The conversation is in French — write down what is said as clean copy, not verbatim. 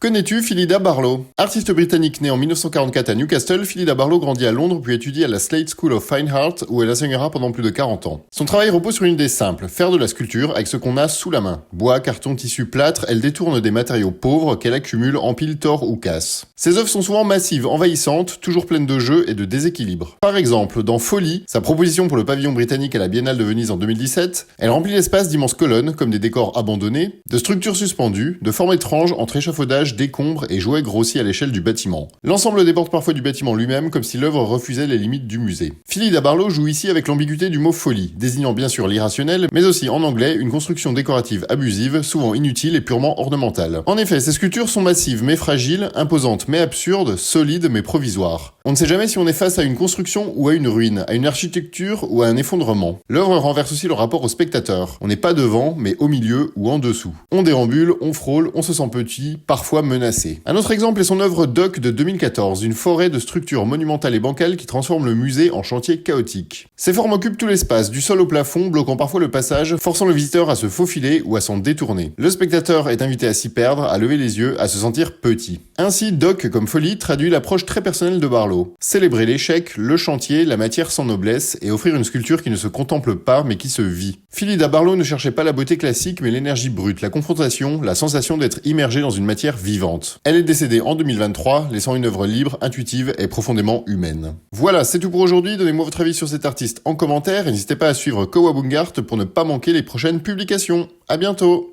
Connais-tu Philida Barlow? Artiste britannique née en 1944 à Newcastle, Philida Barlow grandit à Londres puis étudie à la Slade School of Fine Art où elle enseignera pendant plus de 40 ans. Son travail repose sur une idée simple, faire de la sculpture avec ce qu'on a sous la main. Bois, carton, tissu, plâtre, elle détourne des matériaux pauvres qu'elle accumule, empile, tord ou casse. Ses œuvres sont souvent massives, envahissantes, toujours pleines de jeux et de déséquilibre. Par exemple, dans Folie, sa proposition pour le pavillon britannique à la Biennale de Venise en 2017, elle remplit l'espace d'immenses colonnes comme des décors abandonnés, de structures suspendues, de formes étranges entre échafaudages, décombres et jouets grossis à l'échelle du bâtiment. L'ensemble déborde parfois du bâtiment lui-même comme si l'œuvre refusait les limites du musée. Philida Barlow joue ici avec l'ambiguïté du mot folie, désignant bien sûr l'irrationnel, mais aussi en anglais une construction décorative abusive, souvent inutile et purement ornementale. En effet, ces sculptures sont massives mais fragiles, imposantes mais absurdes, solides mais provisoires. On ne sait jamais si on est face à une construction ou à une ruine, à une architecture ou à un effondrement. L'œuvre renverse aussi le rapport au spectateur. On n'est pas devant, mais au milieu ou en dessous. On déambule, on frôle, on se sent petit, parfois menacé. Un autre exemple est son œuvre Doc de 2014, une forêt de structures monumentales et bancales qui transforme le musée en chantier chaotique. Ces formes occupent tout l'espace, du sol au plafond, bloquant parfois le passage, forçant le visiteur à se faufiler ou à s'en détourner. Le spectateur est invité à s'y perdre, à lever les yeux, à se sentir petit. Ainsi, Doc comme folie traduit l'approche très personnelle de Barlow. Célébrer l'échec, le chantier, la matière sans noblesse et offrir une sculpture qui ne se contemple pas mais qui se vit. Philida Barlow ne cherchait pas la beauté classique mais l'énergie brute, la confrontation, la sensation d'être immergé dans une matière vivante. Elle est décédée en 2023, laissant une œuvre libre, intuitive et profondément humaine. Voilà, c'est tout pour aujourd'hui. Donnez-moi votre avis sur cet artiste en commentaire et n'hésitez pas à suivre Kawabungart pour ne pas manquer les prochaines publications. À bientôt!